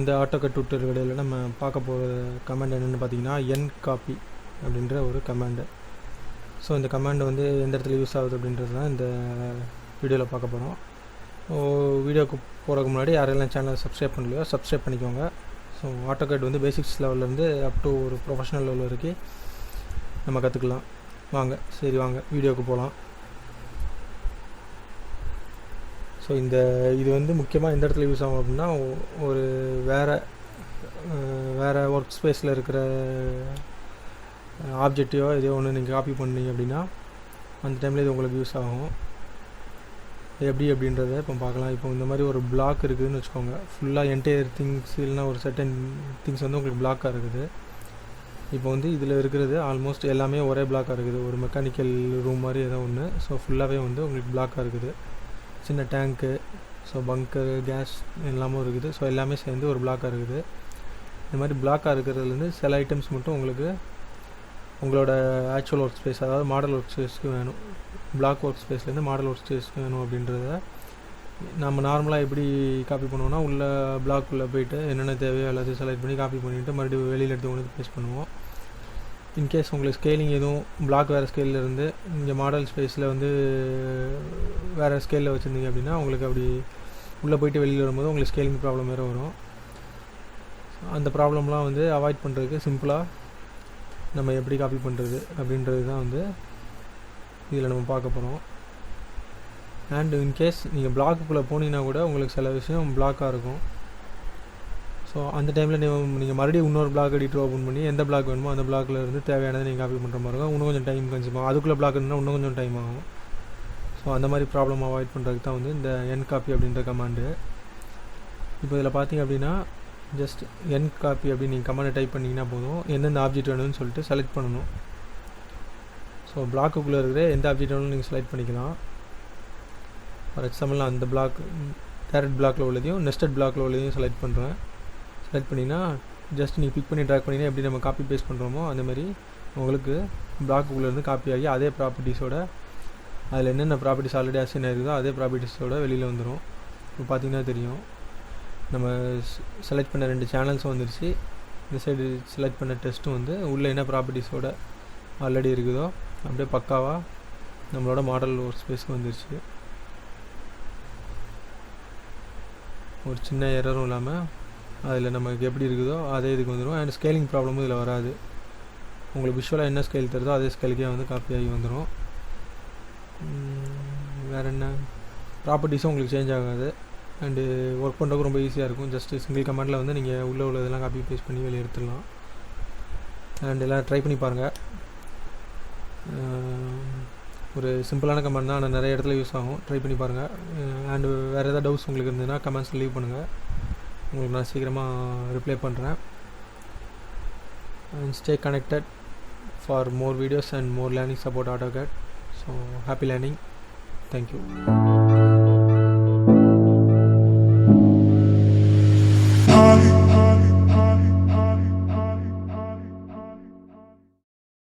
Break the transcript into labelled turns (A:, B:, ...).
A: இந்த AutoCAD tutorial வீடியோவில் நம்ம பார்க்க போகிற கமாண்ட் என்னென்னு பார்த்தீங்கன்னா NCOPY அப்படின்ற ஒரு கமாண்டு. ஸோ இந்த கமாண்டு வந்து எந்த இடத்துல யூஸ் ஆகுது அப்படின்றது தான் இந்த வீடியோவில் பார்க்க போகிறோம். வீடியோக்கு போகிறதுக்கு முன்னாடி யாரெல்லாம் சேனலை சப்ஸ்கிரைப் பண்ணலையோ சப்ஸ்கிரைப் பண்ணிக்கோங்க. ஸோ AutoCAD வந்து பேசிக்ஸ் லெவல்லேருந்து அப் டு ஒரு ப்ரொஃபஷனல் லெவல் வரைக்கும் நம்ம கற்றுக்கலாம். வாங்க வீடியோவுக்கு போகலாம். ஸோ இது வந்து முக்கியமாக எந்த இடத்துல யூஸ் ஆகும் அப்படின்னா, ஒரு வேறு ஒர்க் ஸ்பேஸில் இருக்கிற ஆப்ஜெக்டிவோ எதையோ ஒன்று நீங்கள் காப்பி பண்ணீங்க அப்படின்னா அந்த டைமில் இது உங்களுக்கு யூஸ் ஆகும். எப்படி அப்படின்றத இப்போ பார்க்கலாம். இப்போ இந்த மாதிரி ஒரு பிளாக் இருக்குதுன்னு வச்சுக்கோங்க. ஃபுல்லாக என்டையர் திங்ஸ் இல்லைனா ஒரு சர்டன் திங்ஸ் வந்து உங்களுக்கு பிளாக்காக இருக்குது. இப்போ வந்து இதில் இருக்கிறது ஆல்மோஸ்ட் எல்லாமே ஒரே பிளாக்காக இருக்குது. ஒரு மெக்கானிக்கல் ரூம் மாதிரி ஏதோ ஒன்று. ஸோ ஃபுல்லாகவே வந்து உங்களுக்கு பிளாக்காக இருக்குது. சின்ன டேங்க்கு, ஸோ பங்கர், கேஸ் எல்லாமும் இருக்குது. ஸோ எல்லாமே சேர்ந்து ஒரு பிளாக்காக இருக்குது. இந்த மாதிரி பிளாக்காக இருக்கிறதுலேருந்து சில ஐட்டம்ஸ் மட்டும் உங்களுக்கு உங்களோட ஆக்சுவல் ஒர்க் ஸ்பேஸ், அதாவது மாடல் ஒர்க் ஸ்பேஸ்க்கு வேணும். பிளாக் ஒர்க் ஸ்பேஸ்லேருந்து மாடல் ஒர்க் ஸ்பேஸ்க்கு வேணும் அப்படின்றத நம்ம நார்மலாக எப்படி காப்பி பண்ணுவோம்னா, உள்ள பிளாக்குள்ளே போய்ட்டு என்னென்ன தேவையோ எல்லாத்தையும் செலக்ட் பண்ணி காப்பி பண்ணிவிட்டு மறுபடியும் வெளியில் எடுத்து கொண்டு பேஸ்ட் பண்ணுவோம். இன்கேஸ் உங்களுக்கு ஸ்கேலிங் எதுவும் பிளாக் வேறு ஸ்கேலில் இருந்து இங்கே மாடல் ஸ்பேஸில் வந்து வேறு ஸ்கேலில் வச்சுருந்தீங்க அப்படின்னா உங்களுக்கு அப்படி உள்ளே போய்ட்டு வெளியில் வரும்போது உங்களுக்கு ஸ்கேலிங் ப்ராப்ளம் வேறு வரும். அந்த ப்ராப்ளம்லாம் வந்து அவாய்ட் பண்ணுறதுக்கு சிம்பிளாக நம்ம எப்படி காப்பி பண்ணுறது அப்படின்றது தான் வந்து இதில் நம்ம பார்க்க போகிறோம். அண்ட் இன்கேஸ் நீங்கள் பிளாக்குள்ளே போனீங்கன்னா கூட உங்களுக்கு சில விஷயம் பிளாக்காக இருக்கும். ஸோ அந்த டைமில் நீங்கள் மறுபடியும் இன்னொரு பிளாக் எடிட்டர் ஓப்பன் பண்ணி எந்த பிளாக் வேணுமோ அந்த பிளாக்கில் இருந்து தேவையானதை நீங்கள் காப்பி பண்ணுற மாதிரி இருக்கும். இன்னும் கொஞ்சம் டைம் கன்சியூம் ஆகும். அதுக்குள்ளே பிளாக் இருந்தால் இன்னும் கொஞ்சம் டைம் ஆகும். ஸோ அந்த மாதிரி ப்ராப்ளம் அவாய்ட் பண்ணுறதுக்கு தான் வந்து இந்த NCOPY அப்படின்ற கமாண்டு. இப்போ இதில் பார்த்தீங்க அப்படின்னா ஜஸ்ட் NCOPY அப்படின்னு நீங்கள் கமாண்டை டைப் பண்ணிங்கன்னா போதும். எந்தெந்த ஆப்ஜெக்ட் வேணும்னு சொல்லிட்டு செலக்ட் பண்ணணும். ஸோ பிளாக்குள்ளே இருக்கிற எந்த ஆப்ஜெக்ட் வேணும்னு நீங்கள் செலக்ட் பண்ணிக்கலாம். ஃபார் எக்ஸாம்பிள் அந்த பிளாக் டேரக்ட் பிளாக்கில் உள்ளதையும் நெஸ்டட் பிளாக்கில் உள்ளதையும் செலக்ட் பண்ணுறேன். செலக்ட் பண்ணிங்கன்னா ஜஸ்ட் நீங்கள் பிக் பண்ணி ட்ராக் பண்ணிங்கன்னா எப்படி நம்ம காப்பி பேஸ்ட் பண்ணுறோமோ அந்தமாதிரி உங்களுக்கு பிளாக்குள்ளேருந்து காப்பி ஆகி அதே ப்ராப்பர்ட்டிஸோட, அதில் என்னென்ன ப்ராப்பர்ட்டிஸ் ஆல்ரெடி அசைன் ஆகிருக்குதோ அதே ப்ராப்பர்ட்டிஸோட வெளியில் வந்துடும். இப்போ பார்த்தீங்கன்னா தெரியும், நம்ம செலக்ட் பண்ண 2 சேனல்ஸும் வந்துருச்சு. இந்த சைடு செலக்ட் பண்ண டெஸ்ட்டும் வந்து உள்ளே என்ன ப்ராப்பர்ட்டிஸோட ஆல்ரெடி இருக்குதோ அப்படியே பக்காவாக நம்மளோட மாடல் ஒர்க் ஸ்பேஸ்க்கு வந்துருச்சு. ஒரு சின்ன எரரும் இல்லாமல் அதில் நமக்கு எப்படி இருக்குதோ அதே இதுக்கு வந்துடும். அண்ட் ஸ்கேலிங் ப்ராப்ளமும் இதில் வராது. உங்களுக்கு விஷுவலாக என்ன ஸ்கேல் தருதோ அதே ஸ்கேலுக்கே வந்து காப்பி ஆகி வந்துடும். வேறு என்ன ப்ராப்பர்ட்டிஸும் உங்களுக்கு சேஞ்ச் ஆகாது. அண்டு ஒர்க் பண்ணுறதுக்கு ரொம்ப ஈஸியாக இருக்கும். ஜஸ்ட்டு சிங்கிள் கமாண்டில் வந்து நீங்கள் உள்ளே உள்ளதெல்லாம் காப்பி பேஸ்ட் பண்ணி வெளியே எடுத்துடலாம். அண்ட் எல்லாம் ட்ரை பண்ணி பாருங்கள். ஒரு சிம்பிளான கமாண்ட் தான், ஆனால் நிறைய இடத்துல யூஸ் ஆகும். ட்ரை பண்ணி பாருங்கள். அண்டு வேறு எதாவது டவுட்ஸ் உங்களுக்கு இருந்ததுன்னா கமெண்ட்ஸ் லீவ் பண்ணுங்கள். உங்களுக்கு நான் சீக்கிரமாக ரிப்ளை பண்ணுறேன். And stay connected for more videos and more learnings about AutoCAD. So happy learning. Thank you.